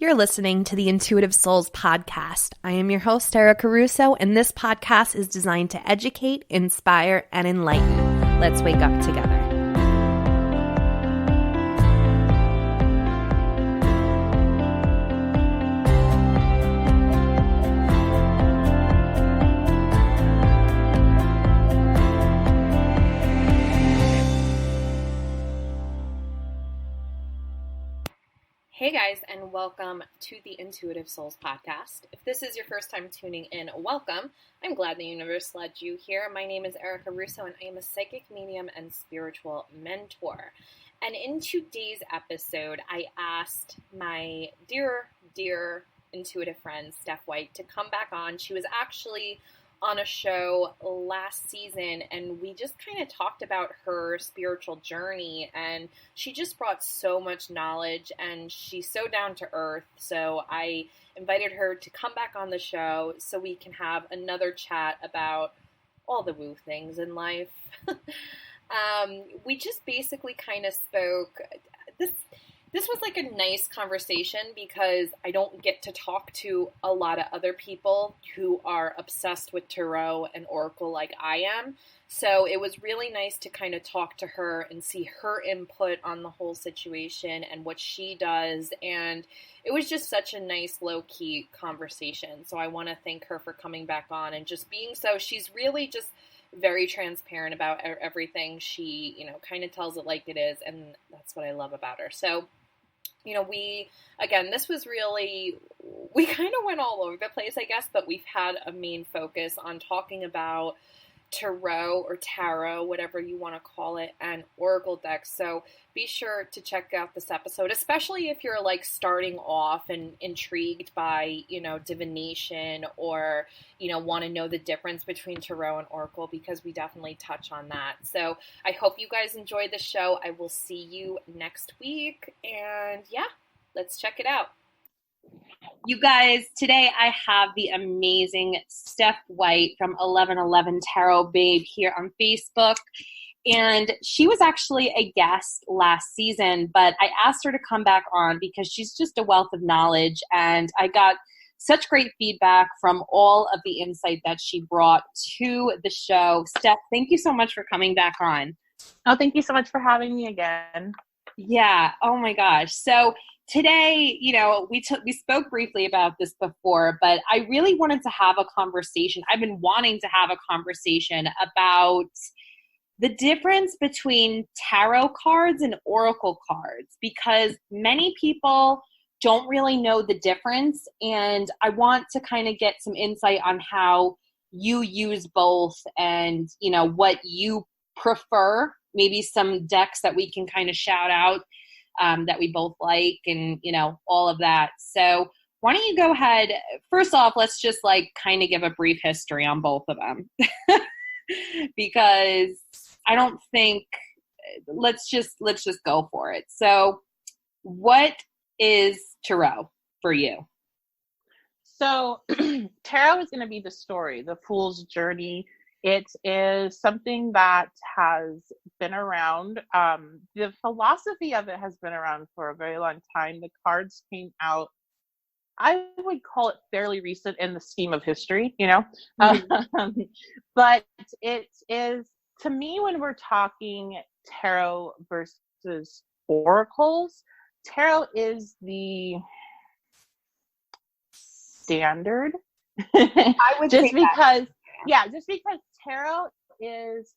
You're listening to the Intuitive Souls podcast. I am your host, Erica Russo, and this podcast is designed to educate, inspire, and enlighten. Let's wake up together. Hey guys, and welcome to the Intuitive Souls podcast. If this is your first time tuning in, welcome. I'm glad the universe led you here. My name is Erica Russo, and I am a psychic medium and spiritual mentor. And in today's episode, I asked my dear intuitive friend, Steph White, to come back on. She was actually on a show last season, and we just kind of talked about her spiritual journey, and she just brought so much knowledge, and she's so down to earth. So I invited her to come back on the show so we can have another chat about all the woo things in life. We just basically kind of spoke. This was like a nice conversation because I don't get to talk to a lot of other people who are obsessed with tarot and oracle like I am. So it was really nice to kind of talk to her and see her input on the whole situation and what she does. And it was just such a nice low-key conversation. So I want to thank her for coming back on and just being so. She's really just very transparent about everything. She, kind of tells it like it is. And that's what I love about her. So this was really, we kind of went all over the place, I guess, but we've had a main focus on talking about tarot or tarot, whatever you want to call it, and oracle decks. So be sure to check out this episode, especially if you're like starting off and intrigued by, divination or, want to know the difference between tarot and oracle, because we definitely touch on that. So I hope you guys enjoyed the show. I will see you next week. And yeah, let's check it out. You guys, today I have the amazing Steph White from 1111 Tarot Babe here on Facebook. And she was actually a guest last season, but I asked her to come back on because she's just a wealth of knowledge. And I got such great feedback from all of the insight that she brought to the show. Steph, thank you so much for coming back on. Oh, thank you so much for having me again. Yeah. Oh my gosh. So today, we spoke briefly about this before, but I really wanted to have a conversation. I've been wanting to have a conversation about the difference between tarot cards and oracle cards, because many people don't really know the difference. And I want to kind of get some insight on how you use both and, what you prefer, maybe some decks that we can kind of shout out that we both like and, all of that. So why don't you go ahead? First off, let's just kind of give a brief history on both of them because I don't think, let's just go for it. So what is tarot for you? So tarot is going to be the story, the fool's journey. It is something that has been around. The philosophy of it has been around for a very long time. The cards came out, I would call it fairly recent in the scheme of history, Mm-hmm. But it is, to me, when we're talking tarot versus oracles, tarot is the standard. I would just say because that. Yeah, just because tarot is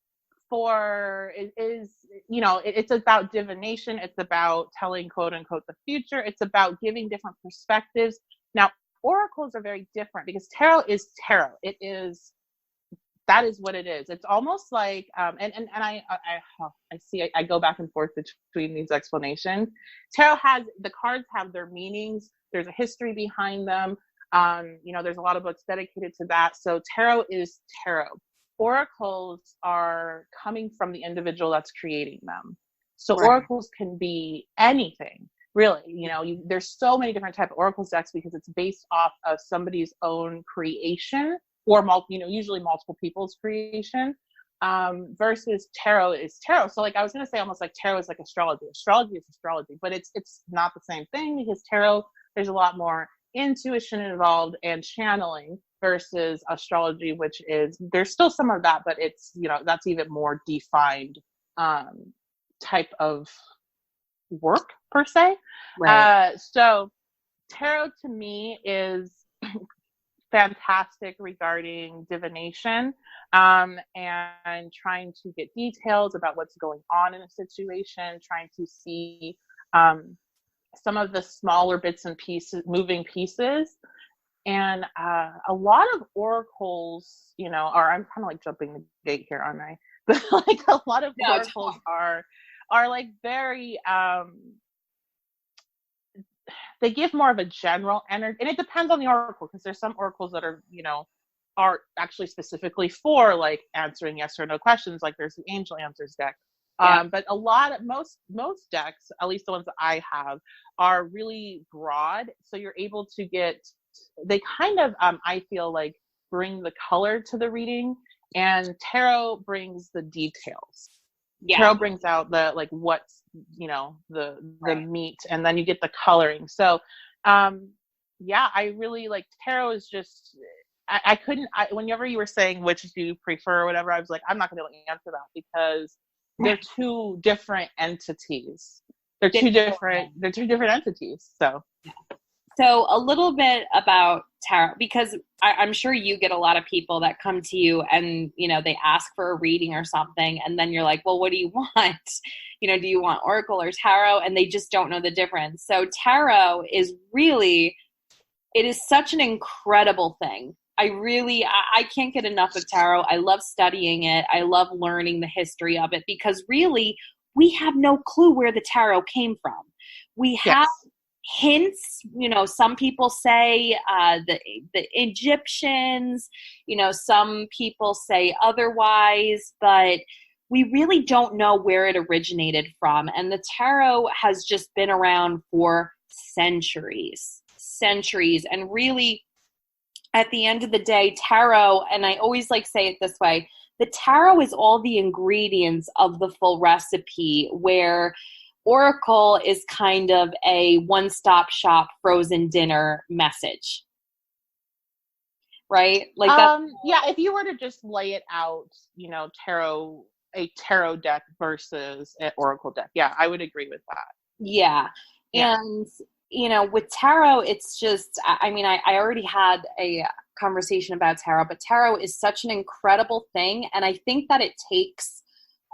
it's about divination. It's about telling, quote unquote, the future. It's about giving different perspectives. Now, oracles are very different because tarot is tarot. That is what it is. It's almost like, and I see, I go back and forth between these explanations. The cards have their meanings. There's a history behind them. There's a lot of books dedicated to that. So tarot is tarot. Oracles are coming from the individual that's creating them. So right. Oracles can be anything, really. There's so many different types of oracles decks because it's based off of somebody's own creation or usually multiple people's creation. Versus tarot is tarot. So I was going to say almost like tarot is like astrology. Astrology is astrology, but it's not the same thing because tarot there's a lot more intuition involved and channeling versus astrology, which is, there's still some of that, but it's, that's even more defined type of work per se. Right. So tarot to me is fantastic regarding divination, and trying to get details about what's going on in a situation, trying to see some of the smaller bits and pieces, moving pieces. And a lot of oracles, or I'm kind of like jumping the gate here, aren't I? But like a lot of oracles are like very, they give more of a general energy, and it depends on the oracle, because there's some oracles that are actually specifically for like answering yes or no questions, like there's the angel answers deck. Yeah. But most decks, at least the ones that I have, are really broad, so you're able to get, they kind of I feel like bring the color to the reading, and tarot brings the details. Yeah. Tarot brings out the like what's the meat, and then you get the coloring. So I really like tarot. Is just I couldn't whenever you were saying which do you prefer or whatever, I was like, I'm not gonna be able to answer that, because they're two different entities. They're two different entities. So a little bit about tarot, because I'm sure you get a lot of people that come to you and, they ask for a reading or something. And then you're like, well, what do you want? Do you want oracle or tarot? And they just don't know the difference. So tarot is really, it is such an incredible thing. I can't get enough of tarot. I love studying it. I love learning the history of it, because really we have no clue where the tarot came from. We have hints, some people say the Egyptians, some people say otherwise, but we really don't know where it originated from. And the tarot has just been around for centuries. And really, at the end of the day, tarot, and I always like say it this way, the tarot is all the ingredients of the full recipe, where oracle is kind of a one-stop shop frozen dinner message, right? Like that. If you were to just lay it out, tarot, a tarot deck versus an oracle deck, I would agree with that. Yeah. And with tarot, it's just, I already had a conversation about tarot, but tarot is such an incredible thing, and I think that it takes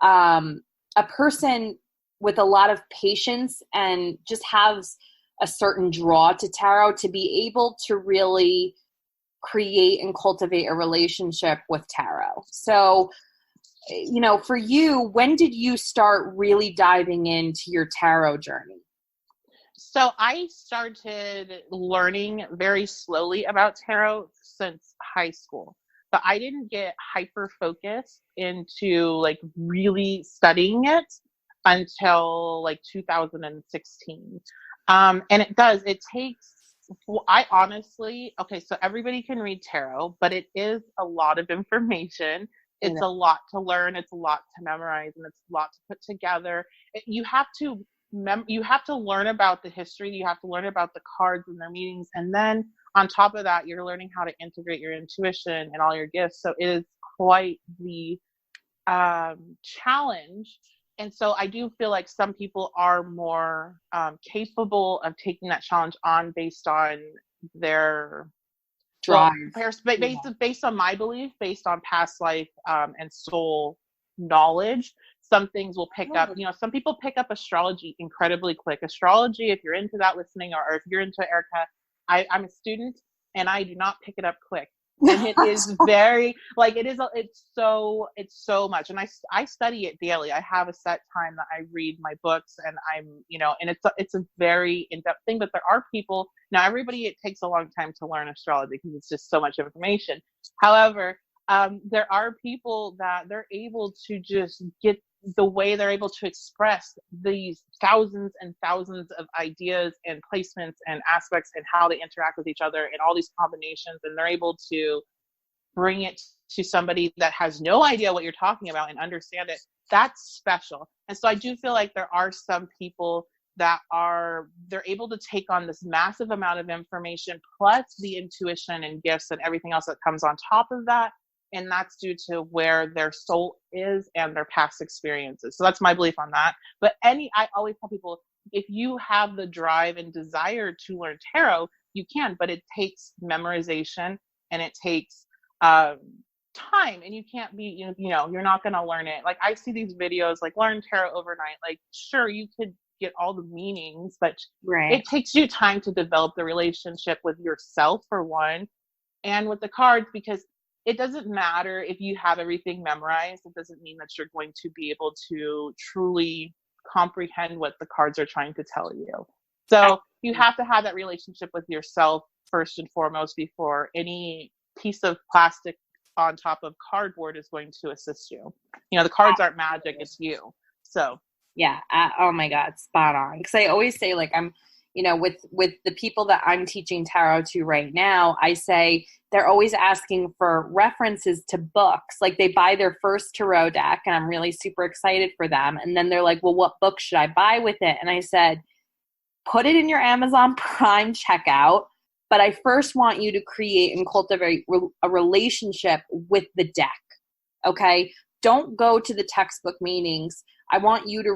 a person with a lot of patience and just has a certain draw to tarot to be able to really create and cultivate a relationship with tarot. So, for you, when did you start really diving into your tarot journey? So I started learning very slowly about tarot since high school, but I didn't get hyper focused into like really studying it until like 2016. And it takes, I honestly, so everybody can read tarot, but it is a lot of information. It's a lot to learn. It's a lot to memorize, and it's a lot to put together. You have to learn about the history. You have to learn about the cards and their meanings. And then on top of that, you're learning how to integrate your intuition and all your gifts. So it is quite the challenge. And so I do feel like some people are more capable of taking that challenge on based on their drive. Based on my belief, based on past life and soul knowledge. Some things will pick up, some people pick up astrology incredibly quick. Astrology, if you're into that listening, or if you're into Erica, I'm a student and I do not pick it up quick. And it is very, like, it's so much. And I study it daily. I have a set time that I read my books, and I'm, and it's a very in-depth thing, but there are people, now everybody, it takes a long time to learn astrology because it's just so much information. However, there are people that they're able to just get the way they're able to express these thousands and thousands of ideas and placements and aspects and how they interact with each other and all these combinations, and they're able to bring it to somebody that has no idea what you're talking about and understand it. That's special. And so I do feel like there are some people they're able to take on this massive amount of information, plus the intuition and gifts and everything else that comes on top of that. And that's due to where their soul is and their past experiences. So that's my belief on that. But I always tell people, if you have the drive and desire to learn tarot, you can, but it takes memorization and it takes time, and you can't be, you're not going to learn it. Like, I see these videos like learn tarot overnight. Like, sure, you could get all the meanings, but it takes you time to develop the relationship with yourself, for one, and with the cards, because it doesn't matter if you have everything memorized. It doesn't mean that you're going to be able to truly comprehend what the cards are trying to tell you. So you have to have that relationship with yourself first and foremost before any piece of plastic on top of cardboard is going to assist you. The cards aren't magic, it's you. So yeah. Oh my God, spot on. Because I always say, like, I'm, with the people that I'm teaching tarot to right now, I say they're always asking for references to books. Like, they buy their first tarot deck, and I'm really super excited for them. And then they're like, well, what book should I buy with it? And I said, put it in your Amazon Prime checkout. But I first want you to create and cultivate a relationship with the deck, okay? Don't go to the textbook meanings. I want you to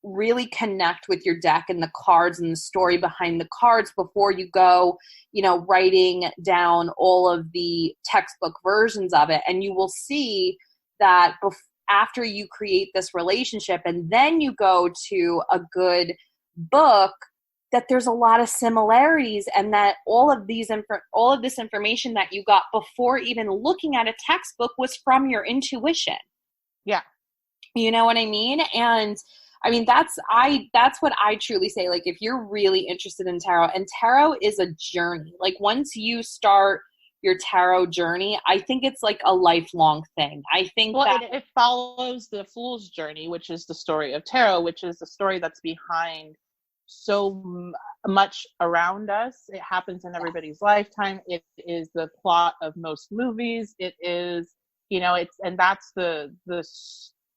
really connect with your deck and the cards and the story behind the cards before you go, writing down all of the textbook versions of it. And you will see that after you create this relationship and then you go to a good book, that there's a lot of similarities, and that all of this information that you got before even looking at a textbook was from your intuition. Yeah. You know what I mean? And I mean, that's what I truly say. Like, if you're really interested in tarot, and tarot is a journey. Like, once you start your tarot journey, I think it's like a lifelong thing. I think it follows the Fool's journey, which is the story of tarot, which is the story that's behind so much around us. It happens in everybody's lifetime. It is the plot of most movies. It is, and that's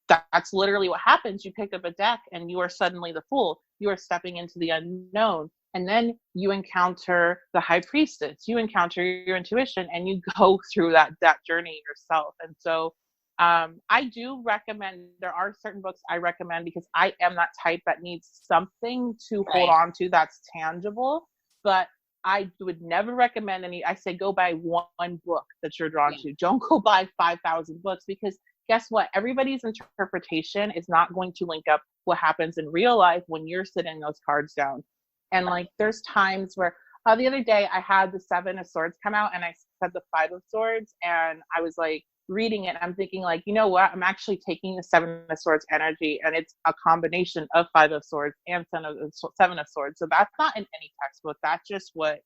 that's literally what happens. You pick up a deck and you are suddenly the Fool. You are stepping into the unknown. And then you encounter the High Priestess. You encounter your intuition, and you go through that journey yourself. And so I do recommend, there are certain books I recommend because I am that type that needs something to hold on to that's tangible. But I would never recommend I say go buy one book that you're drawn to. Don't go buy 5,000 books, because guess what? Everybody's interpretation is not going to link up what happens in real life when you're sitting those cards down. And like, there's times where the other day I had the 7 of Swords come out, and I said the 5 of Swords, and I was like reading it, and I'm thinking, like, you know what? I'm actually taking the 7 of Swords energy, and it's a combination of 5 of Swords and 7 of Swords. So that's not in any textbook. That's just what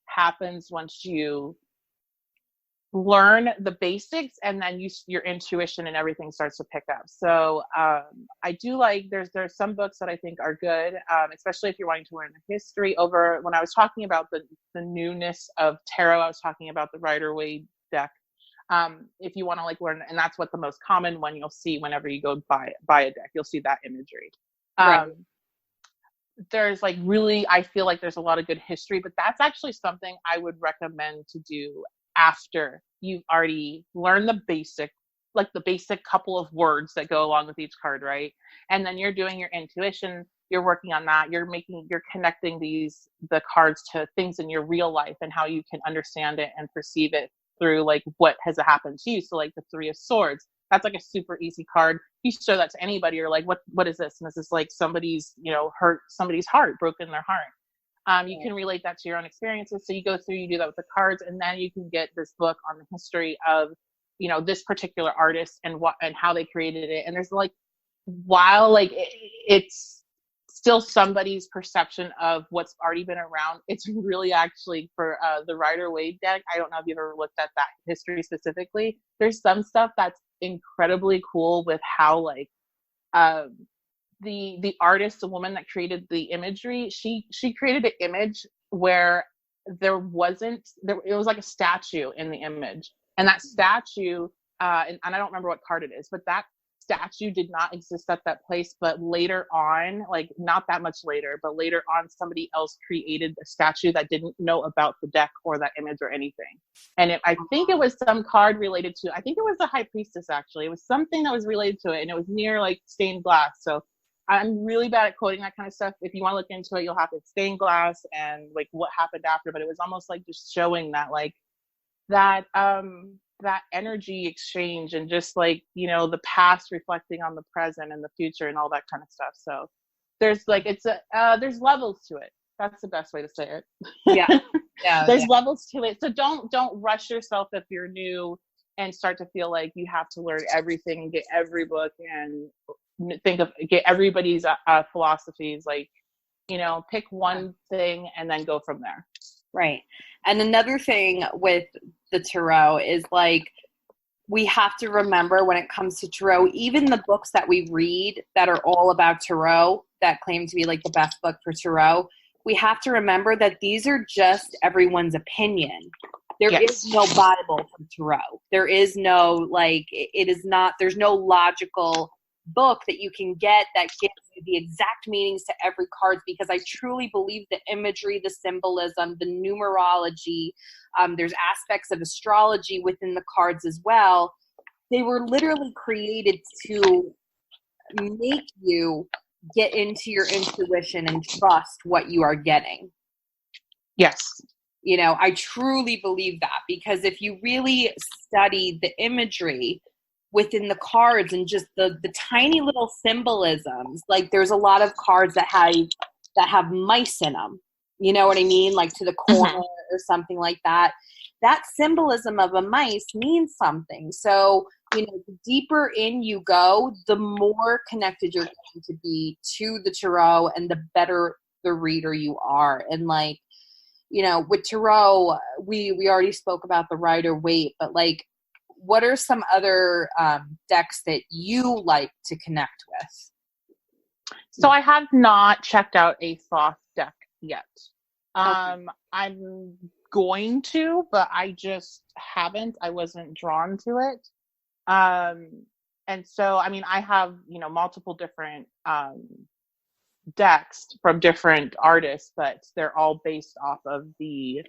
happens once you learn the basics, and then your intuition and everything starts to pick up. So I do like, there's some books that I think are good, especially if you're wanting to learn the history. When I was talking about the newness of tarot, I was talking about the Rider-Waite deck. If you want to like learn, and that's what the most common one you'll see whenever you go buy a deck, you'll see that imagery. There's like, really, I feel like there's a lot of good history, but that's actually something I would recommend to do after you've already learned the basic couple of words that go along with each card, right? And then you're doing your intuition, you're working on that, you're connecting the cards to things in your real life and how you can understand it and perceive it through like what has happened to you. So like the 3 of Swords, that's like a super easy card. You show that to anybody, you're like, what is this? And this is like somebody's, hurt somebody's heart, broken their heart. You can relate that to your own experiences. So you go through, you do that with the cards, and then you can get this book on the history of, this particular artist and how they created it. And there's like, while like it's still somebody's perception of what's already been around, it's really actually for the Rider-Waite deck. I don't know if you've ever looked at that history specifically. There's some stuff that's incredibly cool with how like the artist, the woman that created the imagery, she created an image where it was like a statue in the image, and that statue and I don't remember what card it is, but that statue did not exist at that place, but later on, like not that much later, but later on, somebody else created a statue that didn't know about the deck or that image or anything. And I think it was some card related to, I think it was the High Priestess, actually. It was something that was related to it, and it was near like stained glass. So I'm really bad at quoting that kind of stuff. If you want to look into it, you'll have to stained glass and like what happened after. But it was almost like just showing that like that energy exchange, and just like, you know, the past reflecting on the present and the future and all that kind of stuff. So there's like, there's levels to it. That's the best way to say it. Yeah. There's levels to it. So don't rush yourself if you're new and start to feel like you have to learn everything and get every book and get everybody's philosophies. Like, you know, pick one thing and then go from there. Right. And another thing with the tarot is like, we have to remember when it comes to tarot, even the books that we read that are all about tarot, that claim to be like the best book for tarot, we have to remember that these are just everyone's opinion. There is no Bible for tarot. There is no, like, it is not, there's no logical book that you can get that gives you the exact meanings to every card, because I truly believe the imagery, the symbolism, the numerology, there's aspects of astrology within the cards as well. They were literally created to make you get into your intuition and trust what you are getting. Yes. You know, I truly believe that, because if you really study the imagery within the cards and just the tiny little symbolisms, like there's a lot of cards that have mice in them, you know what I mean? Like to the corner or something like that. That symbolism of a mice means something. So, you know, the deeper in you go, the more connected you're going to be to the tarot and the better the reader you are. And like, you know, with tarot, we already spoke about the Rider-Waite, but like, what are some other decks that you like to connect with? So I have not checked out a Thoth deck yet. Okay. I'm going to, but I just haven't. I wasn't drawn to it. And so, I mean, I have, you know, multiple different decks from different artists, but they're all based off of the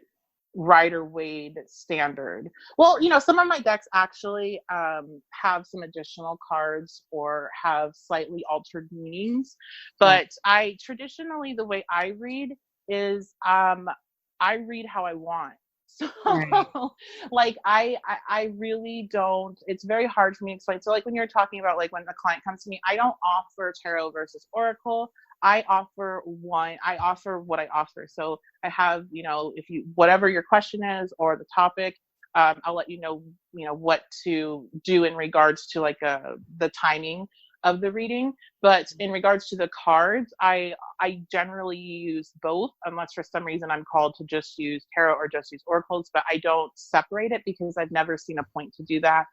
Rider-Waite standard. Well, you know, some of my decks actually have some additional cards or have slightly altered meanings, but I traditionally, the way I read is I read how I want. So like I really don't, it's very hard for me to explain. So like when you're talking about like when the client comes to me, I don't offer tarot versus oracle. I offer what I offer. So I have, you know, if you, whatever your question is or the topic, I'll let you know what to do in regards to like the timing of the reading. But in regards to the cards, I generally use both, unless for some reason I'm called to just use tarot or just use oracles, but I don't separate it because I've never seen a point to do that.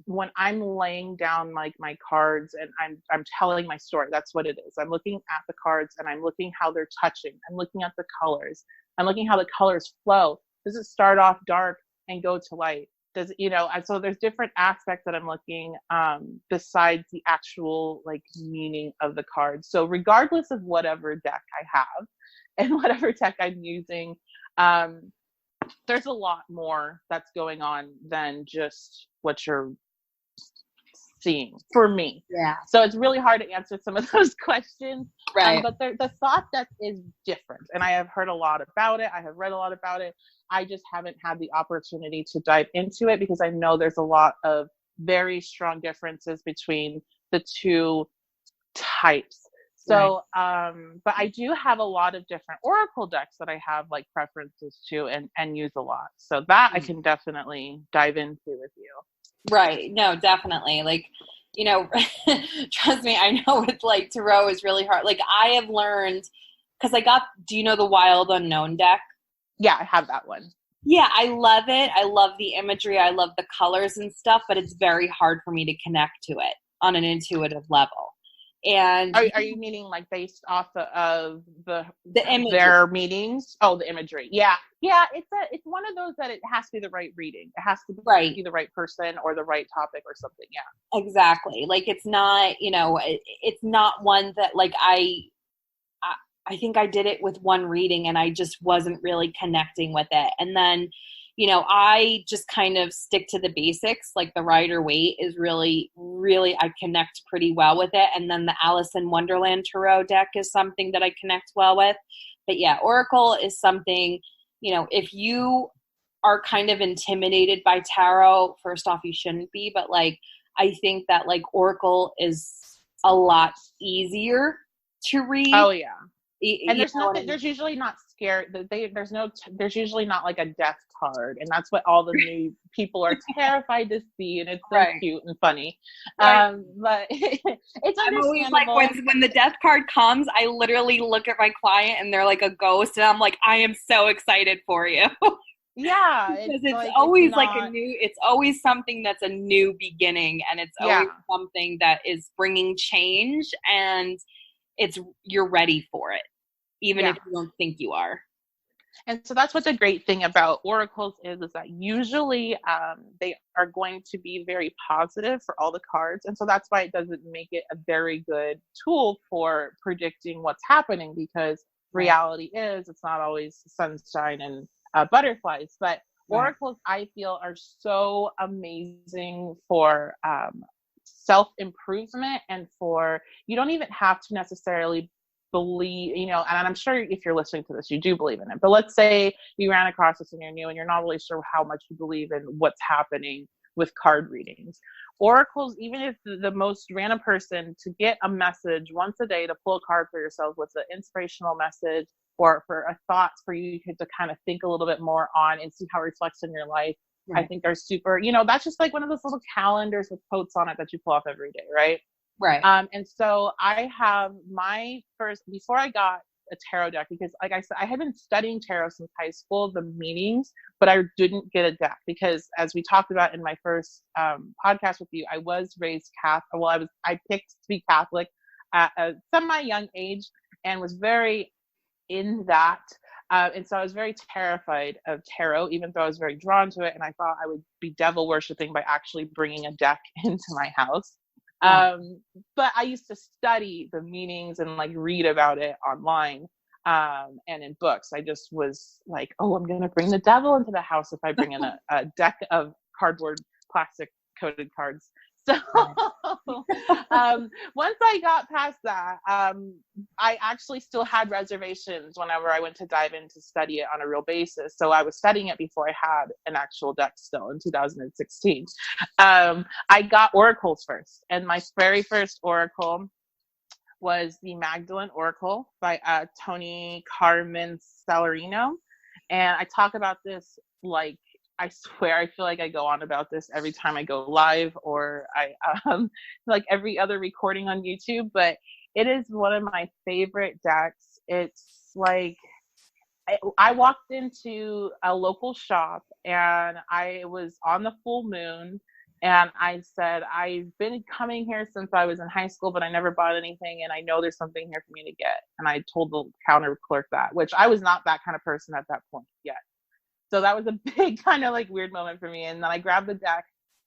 When I'm laying down like my cards and I'm telling my story, that's what it is. I'm looking at the cards and I'm looking how they're touching. I'm looking at the colors. I'm looking how the colors flow. Does it start off dark and go to light? Does, you know, and so there's different aspects that I'm looking besides the actual like meaning of the cards. So regardless of whatever deck I have and whatever deck I'm using, there's a lot more that's going on than just what you're seeing for me. Yeah. So it's really hard to answer some of those questions. Right. But the Thoth deck is different, and I have heard a lot about it. I have read a lot about it. I just haven't had the opportunity to dive into it because I know there's a lot of very strong differences between the two types. So, but I do have a lot of different oracle decks that I have like preferences to and use a lot. So that I can definitely dive into with you. Right. No, definitely. Like, you know, trust me, I know with like tarot is really hard. Like I have learned, because do you know the Wild Unknown deck? Yeah, I have that one. Yeah, I love it. I love the imagery. I love the colors and stuff, but it's very hard for me to connect to it on an intuitive level. And Are you meaning like based off of the imagery. their meetings? Oh, the imagery. Yeah. Yeah, it's one of those that it has to be the right reading. It has to be the right person or the right topic or something. Yeah. Exactly. Like it's not, it's not one that like I think I did it with one reading and I just wasn't really connecting with it. And then, I just kind of stick to the basics. Like the Rider Waite is really, really, I connect pretty well with it. And then the Alice in Wonderland Tarot deck is something that I connect well with. But yeah, Oracle is something, if you are kind of intimidated by tarot, first off, you shouldn't be. But like, I think that like Oracle is a lot easier to read. Oh, yeah. And there's nothing. There's usually not scared. There's usually not like a death card, and that's what all the new people are terrified to see. And it's so cute and funny. Right. But it's understandable. I'm always like when the death card comes, I literally look at my client and they're like a ghost, and I'm like, I am so excited for you. Yeah, because it's always like it's always something that's a new beginning, and it's always something that is bringing change, and you're ready for it, even if you don't think you are. And so that's what the great thing about oracles is that usually they are going to be very positive for all the cards. And so that's why it doesn't make it a very good tool for predicting what's happening, because reality is it's not always sunshine and butterflies. But oracles, I feel, are so amazing for self-improvement, and for, you don't even have to necessarily believe, and I'm sure if you're listening to this, you do believe in it. But let's say you ran across this and you're new and you're not really sure how much you believe in what's happening with card readings. Oracles, even if the most random person, to get a message once a day to pull a card for yourself with an inspirational message or for a thought for you to kind of think a little bit more on and see how it reflects in your life, I think are super, that's just like one of those little calendars with quotes on it that you pull off every day, right? Right. And so I have before I got a tarot deck, because like I said, I had been studying tarot since high school, the meanings, but I didn't get a deck because, as we talked about in my first podcast with you, I was raised Catholic. Well, I picked to be Catholic at a semi-young age and was very in that. And so I was very terrified of tarot, even though I was very drawn to it. And I thought I would be devil worshiping by actually bringing a deck into my house. But I used to study the meanings and like read about it online and in books. I just was like, oh, I'm going to bring the devil into the house if I bring in a deck of cardboard plastic coated cards. So once I got past that, I actually still had reservations whenever I went to dive in to study it on a real basis. So I was studying it before I had an actual deck still in 2016. I got oracles first. And my very first oracle was the Magdalene Oracle by Tony Carmen Salarino. And I talk about this like, I swear, I feel like I go on about this every time I go live, or I like every other recording on YouTube, but it is one of my favorite decks. It's like, I walked into a local shop and I was on the full moon, and I said, I've been coming here since I was in high school, but I never bought anything, and I know there's something here for me to get. And I told the counter clerk that, which I was not that kind of person at that point yet. So that was a big kind of like weird moment for me. And then I grabbed the deck.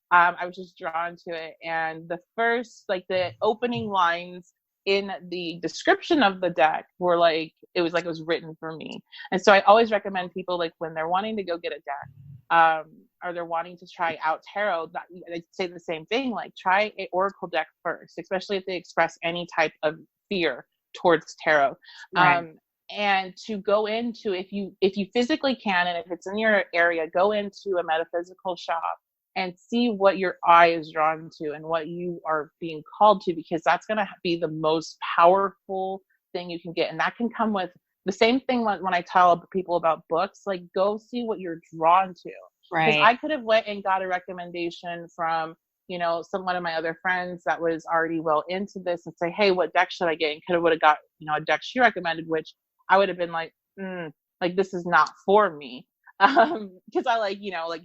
I was just drawn to it. And the opening lines in the description of the deck were like, it was written for me. And so I always recommend people, like when they're wanting to go get a deck, or they're wanting to try out tarot, I say the same thing, like try an oracle deck first, especially if they express any type of fear towards tarot. Right. And to go into, if you physically can, and if it's in your area, go into a metaphysical shop and see what your eye is drawn to and what you are being called to, because that's going to be the most powerful thing you can get. And that can come with the same thing when I tell people about books, like go see what you're drawn to. Right. Because I could have went and got a recommendation from, one of my other friends that was already well into this and say, hey, what deck should I get? And would have got, a deck she recommended, which I would have been like, this is not for me. Because I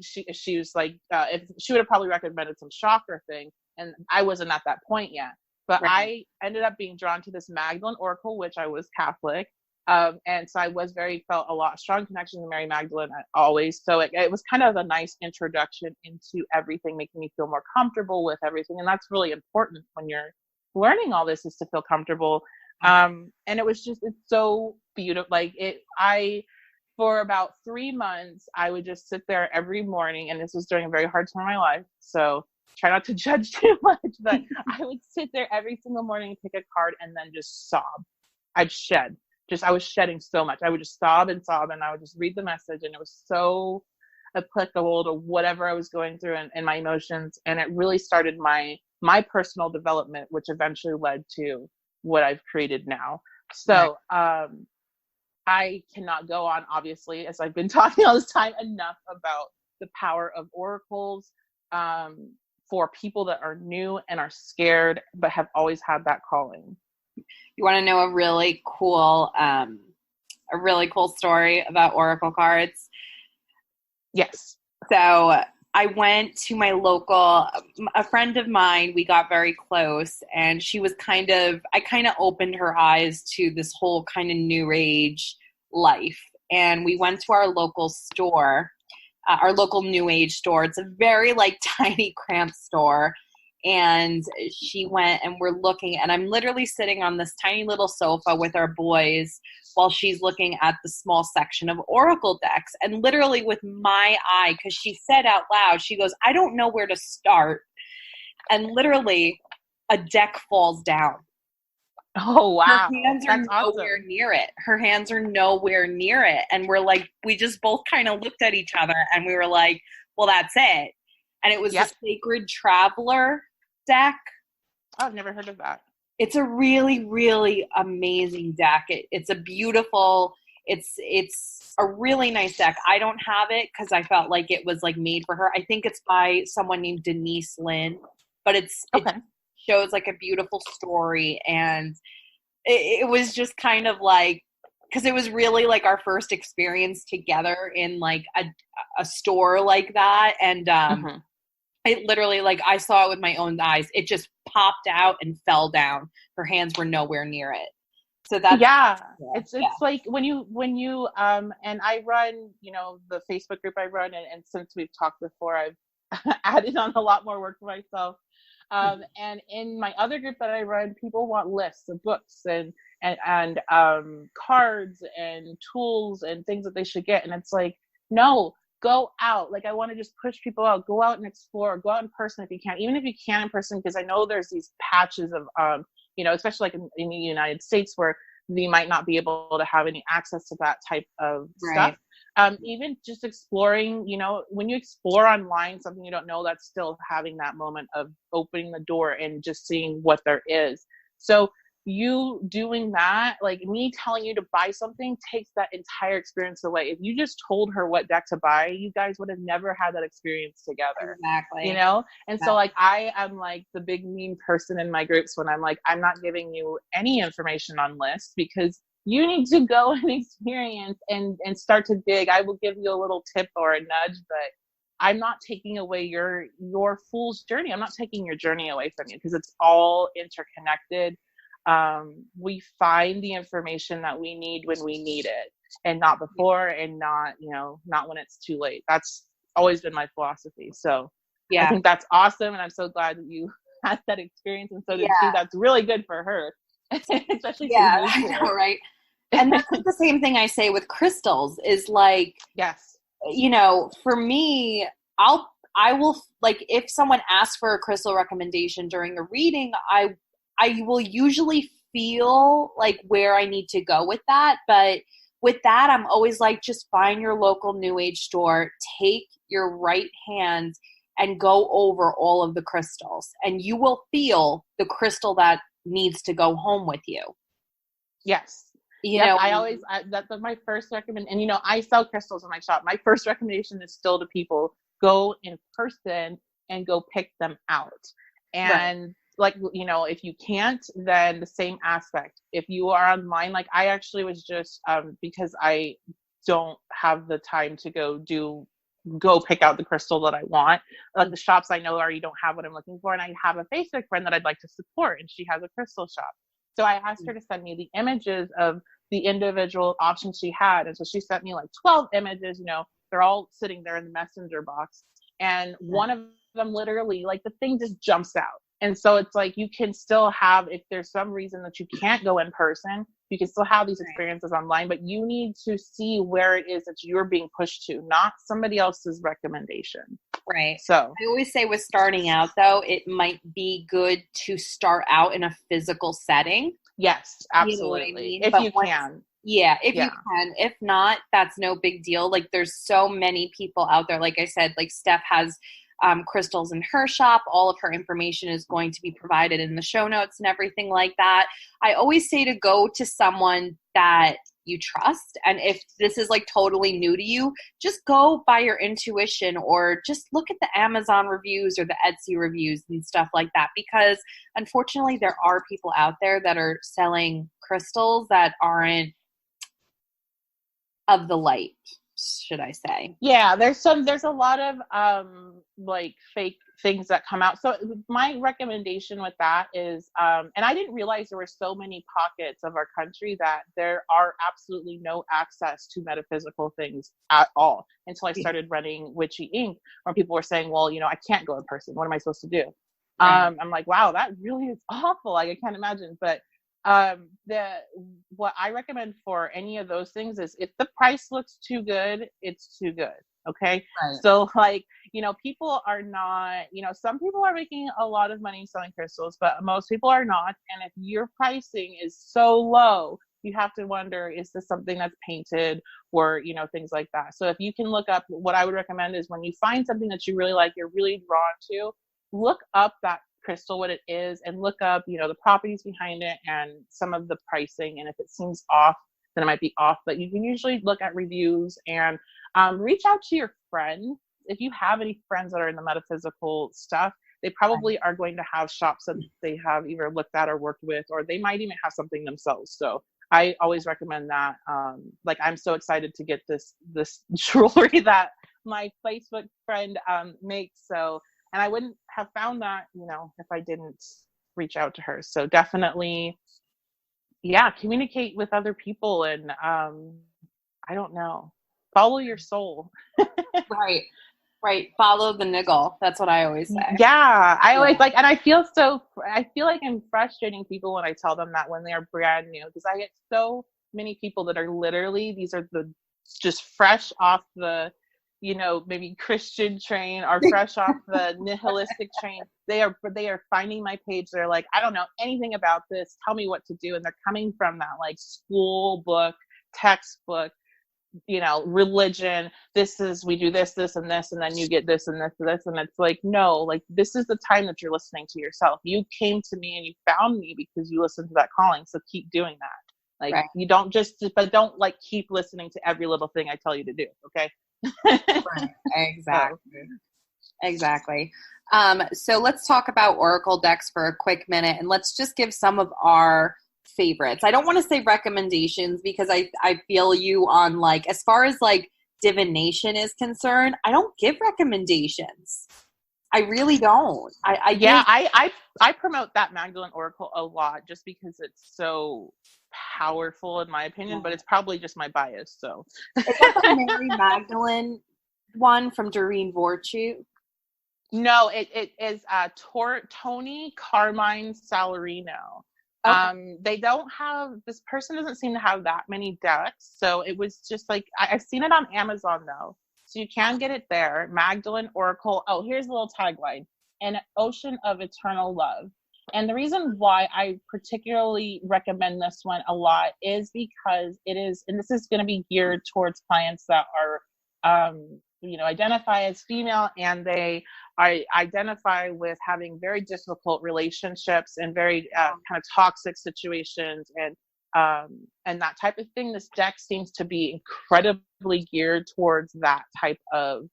she was like, if she would have probably recommended some chakra thing, and I wasn't at that point yet. But Right. I ended up being drawn to this Magdalene Oracle, which I was Catholic. And so I felt a lot strong connection to Mary Magdalene always. So it was kind of a nice introduction into everything, making me feel more comfortable with everything. And that's really important when you're learning all this, is to feel comfortable. And it's so beautiful. Like for about 3 months, I would just sit there every morning, and this was during a very hard time in my life. So try not to judge too much, but I would sit there every single morning and pick a card and then just sob. I'd shed. I was shedding so much. I would just sob, and I would just read the message, and it was so applicable to whatever I was going through and my emotions. And it really started my personal development, which eventually led to what I've created now. So, I cannot go on, obviously, as I've been talking all this time, enough about the power of oracles for people that are new and are scared, but have always had that calling. You want to know a really cool story about oracle cards? Yes. So I went to my local, a friend of mine, we got very close, and she was I kind of opened her eyes to this whole kind of new age life. And we went to our local store, our local new age store. It's a very tiny cramped store. And she went, and we're looking, and I'm literally sitting on this tiny little sofa with our boys while she's looking at the small section of oracle decks. And literally with my eye, because she said out loud, she goes, I don't know where to start. And literally a deck falls down. Oh, wow. Her hands are nowhere near it. Her hands are nowhere near it. And we just both kind of looked at each other, and we were like, well, that's it. And it was the Sacred Traveler deck. I've never heard of that. It's a really, really amazing deck. It's a beautiful, it's a really nice deck. I don't have it because I felt like it was made for her. I think it's by someone named Denise Lynn, but it shows a beautiful story. And it was just kind of because it was really our first experience together in a store like that. And it literally, I saw it with my own eyes. It just popped out and fell down. Her hands were nowhere near it. So that's it's like when you and I run, the Facebook group I run, and since we've talked before, I've added on a lot more work for myself. And in my other group that I run, people want lists of books and cards and tools and things that they should get. And it's no, go out. I want to just push people out. Go out and explore. Go out in person if you can, even if you can in person, because I know there's these patches of, especially in the United States where you might not be able to have any access to that type of stuff. Even just exploring, when you explore online something you don't know, that's still having that moment of opening the door and just seeing what there is. So you doing that, me telling you to buy something, takes that entire experience away. If you just told her what deck to buy, you guys would have never had that experience together. Exactly. And so I am the big mean person in my groups when I'm I'm not giving you any information on lists, because you need to go and experience and start to dig. I will give you a little tip or a nudge, but I'm not taking away your fool's journey. I'm not taking your journey away from you, because it's all interconnected. We find the information that we need when we need it, and not before, and not when it's too late. That's always been my philosophy. So I think that's awesome. And I'm so glad that you had that experience, and so did she. That's really good for her. Especially I know, right? And that's the same thing I say with crystals is yes, for me, I will if someone asks for a crystal recommendation during a reading, I will usually feel where I need to go with that. But with that, I'm always just find your local new age store, take your right hand and go over all of the crystals, and you will feel the crystal that needs to go home with you. Yes. That's my first recommendation. And, I sell crystals in my shop. My first recommendation is still to people, go in person and go pick them out. And if you can't, then the same aspect. If you are online, I actually was just, because I don't have the time to go do go pick out the crystal that I want. Like the shops I know already don't have what I'm looking for. And I have a Facebook friend that I'd like to support, and she has a crystal shop. So I asked her to send me the images of the individual options she had. And so she sent me like 12 images, they're all sitting there in the messenger box. And one of them literally, like the thing just jumps out. And so it's like, you can still have, if there's some reason that you can't go in person, you can still have these experiences online, but you need to see where it is that you're being pushed to, not somebody else's recommendation. Right. So I always say with starting out, though, it might be good to start out in a physical setting. Yes, absolutely. You know what I mean? If but you can. Yeah, if you can. If not, that's no big deal. Like, there's so many people out there. Like I said, like Steph has crystals in her shop. All of her information is going to be provided in the show notes and everything like that. I always say to go to someone that you trust. And if this is like totally new to you, just go by your intuition, or just look at the Amazon reviews or the Etsy reviews and stuff like that. Because unfortunately, there are people out there that are selling crystals that aren't of the light, should I say. Yeah, there's a lot of like fake things that come out. So my recommendation with that is, and I didn't realize there were so many pockets of our country that there are absolutely no access to metaphysical things at all until I started running Witchy Inc., where people were saying, well, I can't go in person. What am I supposed to do? Right. I'm like, wow, that really is awful. Like, I can't imagine. But what I recommend for any of those things is, if the price looks too good, it's too good. Okay. Right. So like, people are not, some people are making a lot of money selling crystals, but most people are not. And if your pricing is so low, you have to wonder, is this something that's painted, or, things like that. So if you can look up, what I would recommend is, when you find something that you really like, you're really drawn to, look up that crystal, what it is, and look up, the properties behind it and some of the pricing. And if it seems off, then it might be off. But you can usually look at reviews and reach out to your friends. If you have any friends that are in the metaphysical stuff, they probably are going to have shops that they have either looked at or worked with, or they might even have something themselves. So I always recommend that. Like, I'm so excited to get this jewelry that my Facebook friend makes. So, and I wouldn't have found that, if I didn't reach out to her. So definitely, communicate with other people, and I don't know, follow your soul. Right. Follow the niggle. That's what I always say. Yeah. I always and I feel like I'm frustrating people when I tell them that when they are brand new, because I get so many people that are literally, these are just fresh off the, maybe Christian train, or fresh off the nihilistic train. They are finding my page. They're like, I don't know anything about this. Tell me what to do. And they're coming from that like school book, textbook, religion. We do this, and this, and then you get this and this and this. And it's like, no, like, this is the time that you're listening to yourself. You came to me and you found me because you listened to that calling. So keep doing that. Like, you don't don't like keep listening to every little thing I tell you to do. Okay. Right. Exactly. So let's talk about Oracle decks for a quick minute, and let's just give some of our favorites. I don't want to say recommendations, because I feel you on, like, as far as like divination is concerned, I don't give recommendations. I really don't. I promote that Magdalene Oracle a lot, just because it's so powerful in my opinion, but it's probably just my bias. So is that the Mary Magdalene one from Doreen Vorchuk? No, it is Tony Carmine Salarino. Okay. They don't have, this person doesn't seem to have that many decks, so it was just like, I've seen it on Amazon though, so you can get it there. Magdalene Oracle. Oh, here's a little tagline: an ocean of eternal love. And the reason why I particularly recommend this one a lot is because it is, and this is going to be geared towards clients that are, identify as female, and they identify with having very difficult relationships and very kind of toxic situations, and that type of thing. This deck seems to be incredibly geared towards that type of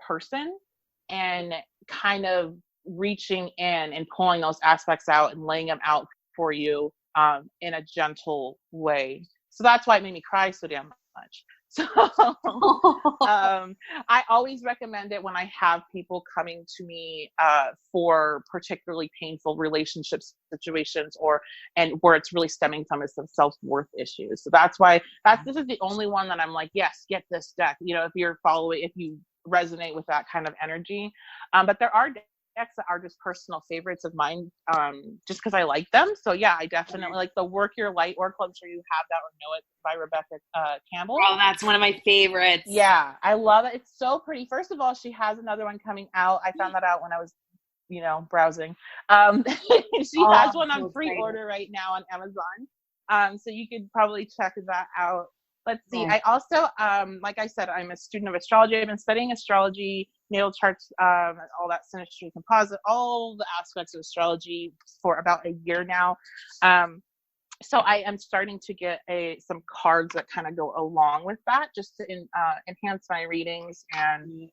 person, and kind of reaching in and pulling those aspects out and laying them out for you in a gentle way. So that's why it made me cry so damn much. So I always recommend it when I have people coming to me for particularly painful relationship situations and where it's really stemming from some self-worth issues. So that's why this is the only one that I'm like, yes, get this deck. You know, if you resonate with that kind of energy. But there are decks that are just personal favorites of mine, just because I like them. So yeah, I definitely like the Work Your Light Oracle. I'm sure you have that or know it, by Rebecca Campbell. Oh, that's one of my favorites. Yeah, I love it. It's so pretty. First of all, she has another one coming out. I found that out when I was, browsing. She has one on pre-order right now on Amazon. So you could probably check that out. Let's see. I also, like I said, I'm a student of astrology. I've been studying astrology, natal charts, all that synastry, composite, all the aspects of astrology for about a year now. So I am starting to get some cards that kind of go along with that, just to enhance my readings and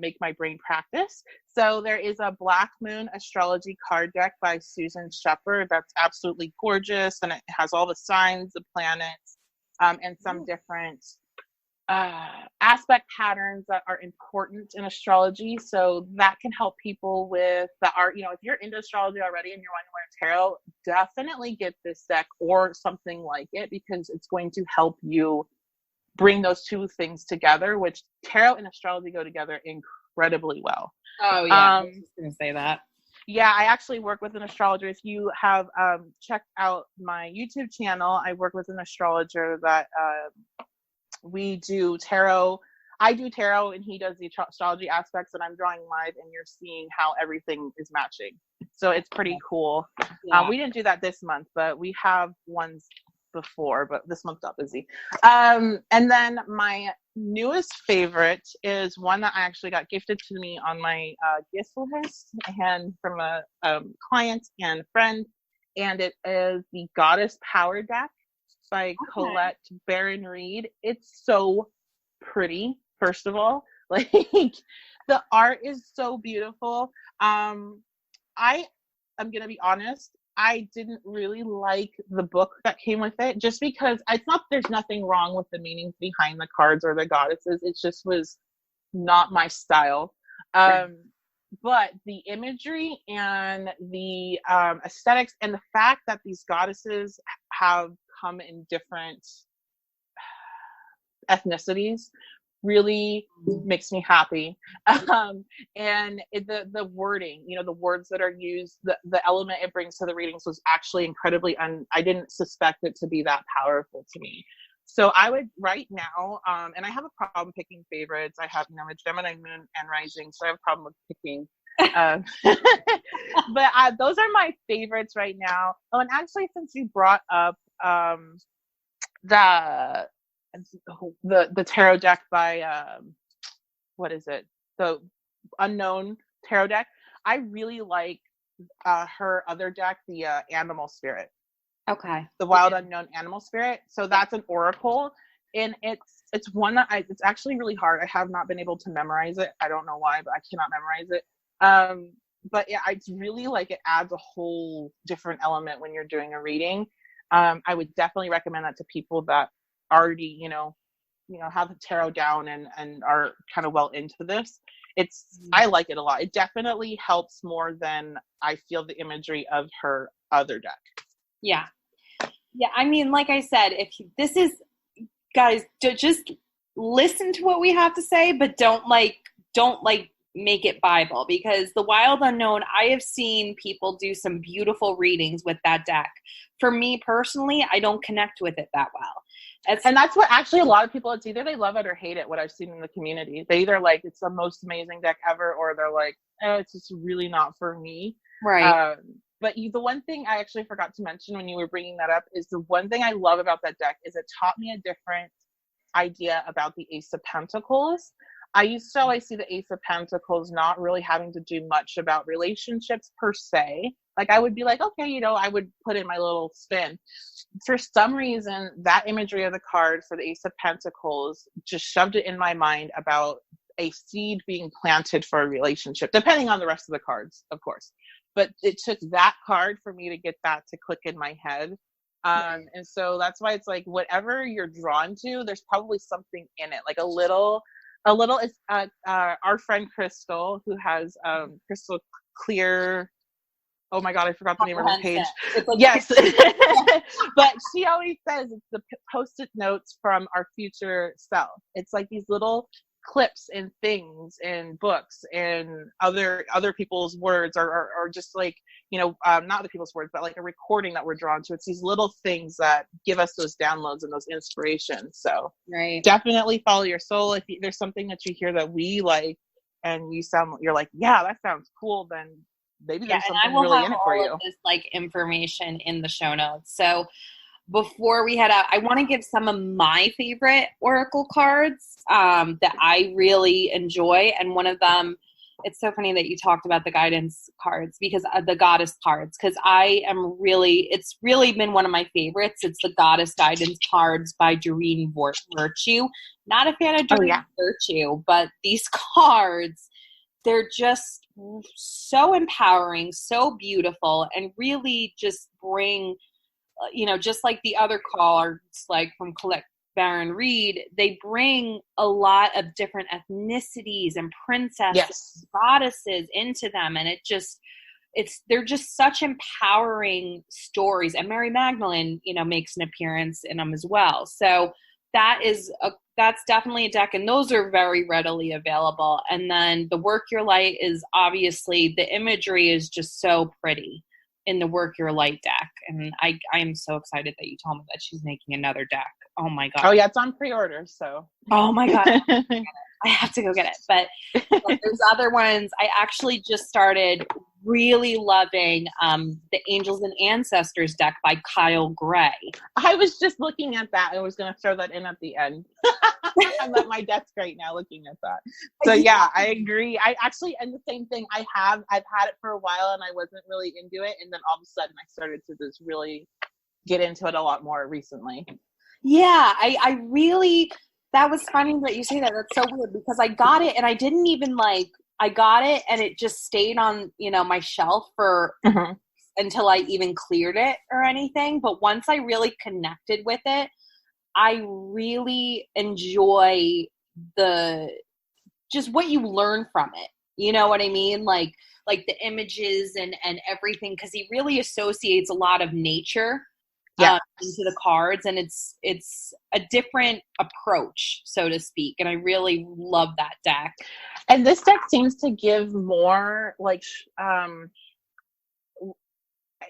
make my brain practice. So there is a Black Moon Astrology card deck by Susan Shepard that's absolutely gorgeous, and it has all the signs, the planets, and some different aspect patterns that are important in astrology. So that can help people with that are, if you're into astrology already and you're wanting to learn tarot, definitely get this deck or something like it, because it's going to help you bring those two things together, which tarot and astrology go together incredibly well. Oh yeah, I was just gonna say that. Yeah, I actually work with an astrologer. If you have checked out my YouTube channel, I work with an astrologer that we do tarot. I do tarot and he does the astrology aspects, and I'm drawing live and you're seeing how everything is matching. So it's pretty cool. Yeah. We didn't do that this month, but we have ones before, but this month got busy. And then my newest favorite is one that I actually got gifted to me on my gift list and from a client and friend, and it is the Goddess Power deck by Colette Baron Reed. It's so pretty, first of all. Like, the art is so beautiful. I am gonna be honest, I didn't really like the book that came with it, just because there's nothing wrong with the meanings behind the cards or the goddesses. It just was not my style. But the imagery and the aesthetics, and the fact that these goddesses have come in different ethnicities, really makes me happy. And the wording, the words that are used, the element it brings to the readings was actually incredibly, I didn't suspect it to be that powerful to me. So I would right now, and I have a problem picking favorites. I have, a Gemini moon and rising, so I have a problem with picking. But those are my favorites right now. Oh, and actually, since you brought up the tarot deck by what is it? The Unknown tarot deck. I really like her other deck, the Animal Spirit. Okay. The Wild Unknown Animal Spirit. So that's an oracle, and it's one that it's actually really hard. I have not been able to memorize it. I don't know why, but I cannot memorize it. But yeah, it's really like it adds a whole different element when you're doing a reading. I would definitely recommend that to people that already, have the tarot down and are kind of well into this. I like it a lot. It definitely helps more than I feel the imagery of her other deck. Yeah. Yeah. I mean, like I said, guys, just listen to what we have to say, but don't make it Bible, because the Wild Unknown, I have seen people do some beautiful readings with that deck. For me personally, I don't connect with it that well. And that's what actually a lot of people, it's either they love it or hate it, what I've seen in the community. They either like, it's the most amazing deck ever, or they're like, oh, it's just really not for me. Right. But the one thing I actually forgot to mention when you were bringing that up is the one thing I love about that deck is it taught me a different idea about the Ace of Pentacles. I used to always see the Ace of Pentacles not really having to do much about relationships per se. Like, I would be like, okay, I would put in my little spin. For some reason, that imagery of the card for the Ace of Pentacles just shoved it in my mind about a seed being planted for a relationship, depending on the rest of the cards, of course. But it took that card for me to get that to click in my head. And so that's why it's like whatever you're drawn to, there's probably something in it, like a little is our friend Crystal, who has crystal clear, oh my god, I forgot the name of her page. Like, yes. But she always says it's the post-it notes from our future self. It's like these little clips and things and books and other people's words, or just like, you know, not other people's words, but like a recording that we're drawn to. It's these little things that give us those downloads and those inspirations. So definitely follow your soul. If there's something that you hear that we like and you're like, yeah, that sounds cool, then maybe there's something really in it for you. Of this like information in the show notes. So before we head out, I want to give some of my favorite oracle cards that I really enjoy. And one of them, it's so funny that you talked about the guidance cards, because the goddess cards, because it's really been one of my favorites. It's the goddess guidance cards by Doreen Virtue. Not a fan of Doreen Virtue, but these cards, they're just so empowering, so beautiful, and really just bring, you know, just like the other cards, like from Collect Baron Reed, they bring a lot of different ethnicities and princesses, goddesses into them. And they're just such empowering stories. And Mary Magdalene, you know, makes an appearance in them as well. So that's definitely a deck, and those are very readily available. And then the Work Your Light is obviously, the imagery is just so pretty in the Work Your Light deck. And I am so excited that you told me that she's making another deck. Oh my God. Oh yeah, it's on pre-order, so. Oh my God. I have to go get it. But there's other ones. I actually just started really loving the Angels and Ancestors deck by Kyle Gray. I was just looking at that. I was going to throw that in at the end. I'm at my desk right now looking at that. So yeah, I agree. I actually, and the same thing, I've had it for a while and I wasn't really into it. And then all of a sudden I started to just really get into it a lot more recently. Yeah, I really, that was funny that you say that. That's so weird, because I got it and I didn't even I got it and it just stayed on, you know, my shelf for until I even cleared it or anything. But once I really connected with it, I really enjoy just what you learn from it. You know what I mean? Like the images and everything, because he really associates a lot of nature into the cards, and it's a different approach, so to speak, and I really love that deck. And this deck seems to give more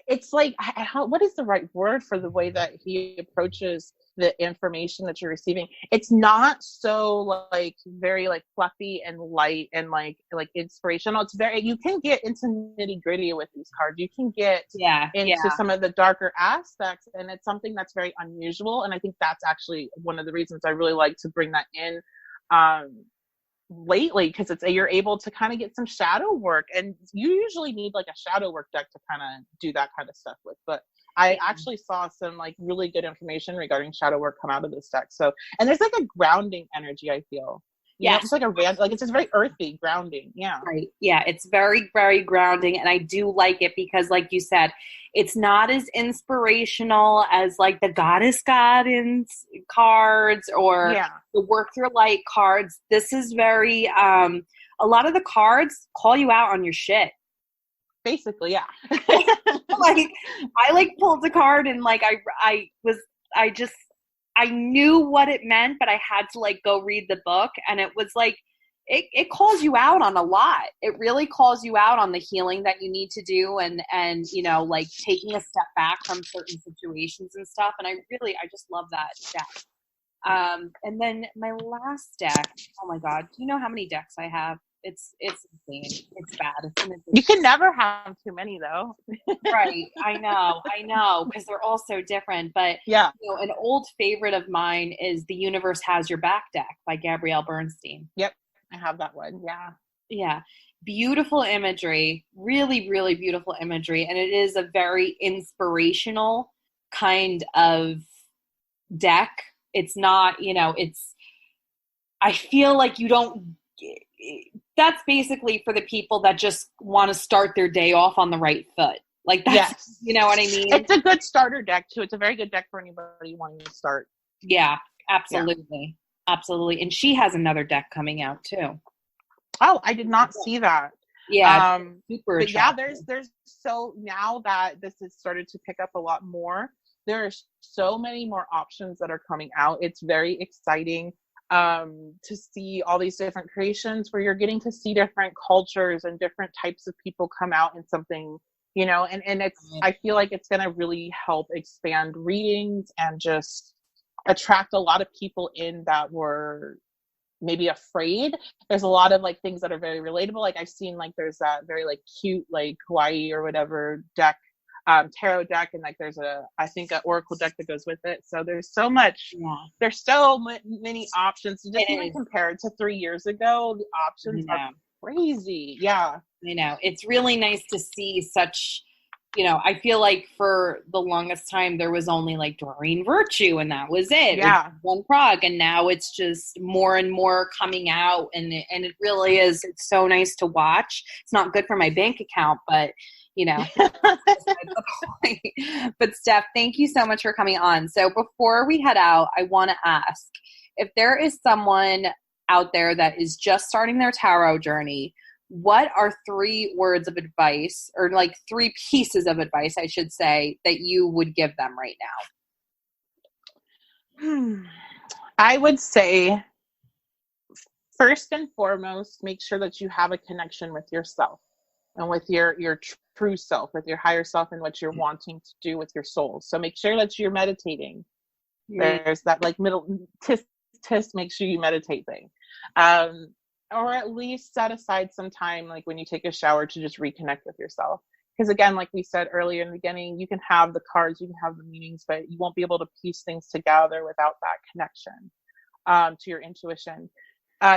it's like, what is the right word for the way that he approaches the information that you're receiving? It's not so very fluffy and light and like inspirational. It's very, you can get into nitty gritty with these cards. You can get into some of the darker aspects, and it's something that's very unusual. And I think that's actually one of the reasons I really like to bring that in lately, because you're able to kind of get some shadow work, and you usually need like a shadow work deck to kind of do that kind of stuff with. But I actually saw some really good information regarding shadow work come out of this deck. So, and there's a grounding energy, I feel. Yeah, it's it's just very earthy, grounding. Yeah. Right. Yeah, it's very, very grounding, and I do like it because, like you said, it's not as inspirational as the Goddess Guidance cards or the Work Your Light cards. This is very a lot of the cards call you out on your shit. Basically, yeah. I pulled a card and I knew what it meant, but I had to go read the book, and it was it calls you out on a lot. It really calls you out on the healing that you need to do, and taking a step back from certain situations and stuff. And I just love that deck. And then my last deck, oh my God, do you know how many decks I have? It's insane. It's bad. You can never have too many, though. Right. I know, because they're all so different. But an old favorite of mine is The Universe Has Your Back deck by Gabrielle Bernstein. Yep, I have that one. Yeah. Yeah. Beautiful imagery. Really, really beautiful imagery. And it is a very inspirational kind of deck. It's not, I feel like you don't... That's basically for the people that just want to start their day off on the right foot. Like that's, Yes. you know what I mean? It's a good starter deck too. It's a very good deck for anybody wanting to start. Yeah, absolutely. Yeah. Absolutely. And she has another deck coming out too. Oh, I did not see that. Yeah. Super but attractive. yeah, there's so, now that this has started to pick up a lot more, there are so many more options that are coming out. It's very exciting to see all these different creations where you're getting to see different cultures and different types of people come out in something, you know, and it's, I feel like it's going to really help expand readings and just attract a lot of people in that were maybe afraid. There's a lot of like things that are very relatable. Like I've seen like there's that very like cute like Hawaii or whatever deck, tarot deck, and like there's I think an oracle deck that goes with it. So there's so much, there's so many options. Just even compared to 3 years ago, the options are crazy. Yeah, I know. It's really nice to see such, you know, I feel like for the longest time there was only like Doreen Virtue and that was it. Yeah. One prog, and now it's just more and more coming out, and it really is. It's so nice to watch. It's not good for my bank account, but you know. But Steph, thank you so much for coming on. So before we head out, I want to ask if there is someone out there that is just starting their tarot journey, what are 3 words of advice, or like 3 pieces of advice, I should say, that you would give them right now? I would say, first and foremost, make sure that you have a connection with yourself and with your true self, with your higher self, and what you're wanting to do with your soul. So make sure that you're meditating. There's that like middle tisk, make sure you meditate thing. Or at least set aside some time, like when you take a shower, to just reconnect with yourself. Because again, like we said earlier in the beginning, you can have the cards, you can have the meanings, but you won't be able to piece things together without that connection to your intuition.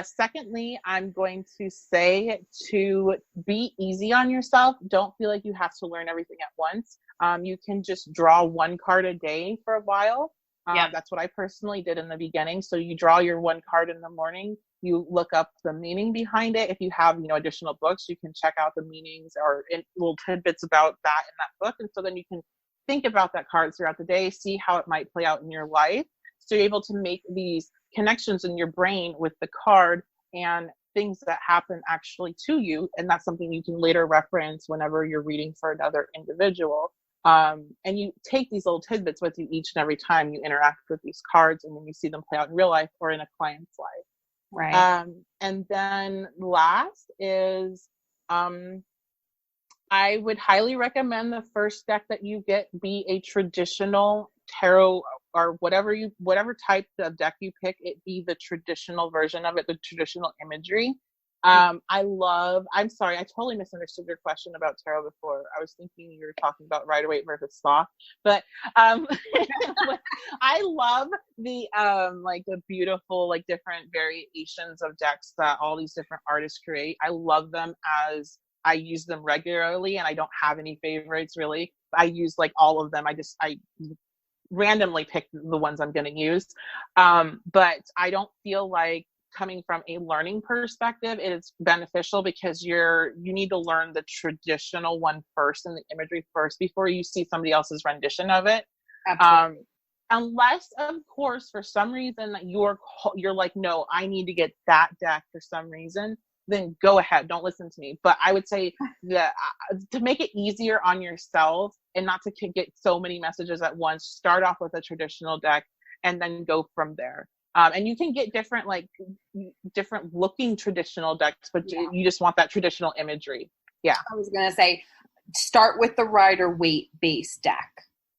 Secondly, I'm going to say to be easy on yourself. Don't feel like you have to learn everything at once. You can just draw 1 card a day for a while. That's what I personally did in the beginning. So you draw your 1 card in the morning. You look up the meaning behind it. If you have, additional books, you can check out the meanings or little tidbits about that in that book. And so then you can think about that card throughout the day, see how it might play out in your life. So you're able to make these connections in your brain with the card and things that happen actually to you. And that's something you can later reference whenever you're reading for another individual. And you take these little tidbits with you each and every time you interact with these cards, and then you see them play out in real life or in a client's life. Right. And then last is, I would highly recommend the first deck that you get be a traditional tarot, or whatever type of deck you pick, it be the traditional version of it, the traditional imagery. I'm sorry, I totally misunderstood your question about tarot before. I was thinking you were talking about Rider-Waite versus Sloth, but I love the the beautiful different variations of decks that all these different artists create. I love them, as I use them regularly, and I don't have any favorites really. I use all of them. I randomly pick the ones I'm going to use, but I don't feel like, coming from a learning perspective, it is beneficial because you need to learn the traditional one first and the imagery first before you see somebody else's rendition of it. Absolutely. Unless, of course, for some reason that you're like, no, I need to get that deck for some reason, then go ahead. Don't listen to me. But I would say that to make it easier on yourself and not to get so many messages at once, start off with a traditional deck and then go from there. And you can get different looking traditional decks, but you just want that traditional imagery. Yeah. I was going to say, start with the Rider-Waite based deck.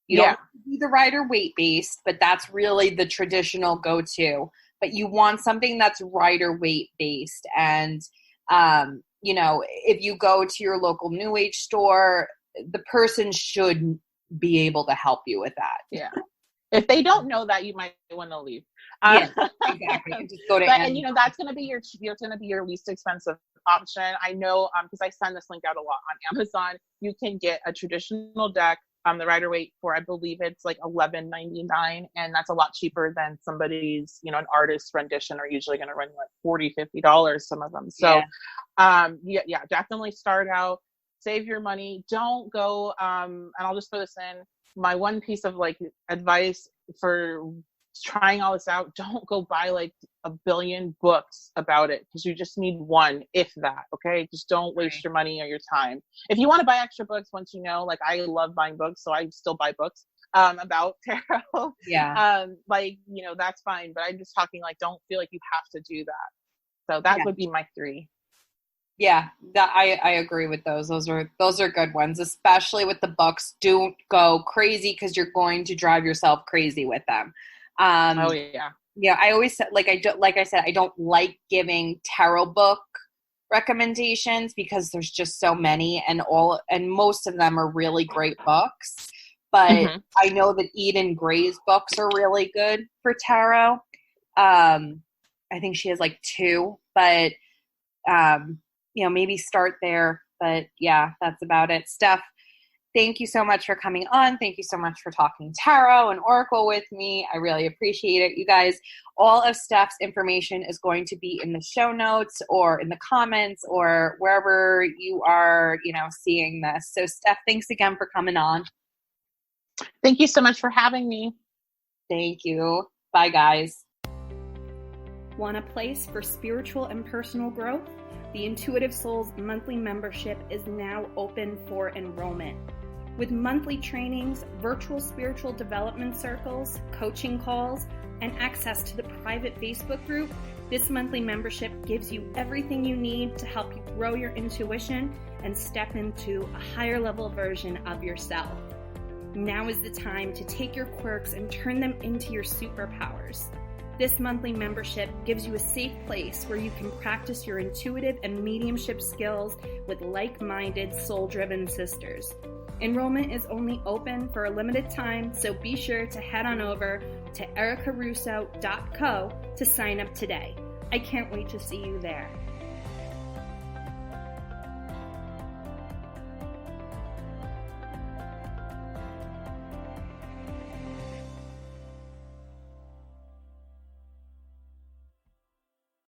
You don't do the Rider-Waite based, but that's really the traditional go-to. But you want something that's Rider-Waite based. And, if you go to your local New Age store, the person should be able to help you with that. Yeah. If they don't know that, you might want to leave. Yeah, exactly. Just go to that's going to be your least expensive option. I know, because I send this link out a lot on Amazon. You can get a traditional deck, the Rider-Waite, for, I believe it's $11.99, and that's a lot cheaper than somebody's, an artist's rendition are usually going to run $40-$50, some of them. So, definitely start out. save your money. Don't go, and I'll just throw this in, my one piece of like advice for trying all this out, don't go buy like a billion books about it, because you just need one, if that. Okay, just don't waste your money or your time. If you want to buy extra books, once you know, like, I love buying books, so I still buy books about tarot. Like, you know, that's fine, but I'm just talking like, don't feel like you have to do that. So that would be my 3. Yeah, that I agree with those. Those are good ones, especially with the books. Don't go crazy, because you're going to drive yourself crazy with them. Yeah, I always said, like I said, I don't like giving tarot book recommendations, because there's just so many, and most of them are really great books. But I know that Eden Gray's books are really good for tarot. I think she has like 2, but you know, maybe start there. But yeah, that's about it. Steph, thank you so much for coming on. Thank you so much for talking tarot and oracle with me. I really appreciate it. You guys, all of Steph's information is going to be in the show notes or in the comments or wherever you are, you know, seeing this. So Steph, thanks again for coming on. Thank you so much for having me. Thank you. Bye, guys. Want a place for spiritual and personal growth? The Intuitive Souls monthly membership is now open for enrollment. With monthly trainings, virtual spiritual development circles, coaching calls, and access to the private Facebook group, this monthly membership gives you everything you need to help you grow your intuition and step into a higher level version of yourself. Now is the time to take your quirks and turn them into your superpowers. This monthly membership gives you a safe place where you can practice your intuitive and mediumship skills with like-minded, soul-driven sisters. Enrollment is only open for a limited time, so be sure to head on over to ericarusso.co to sign up today. I can't wait to see you there.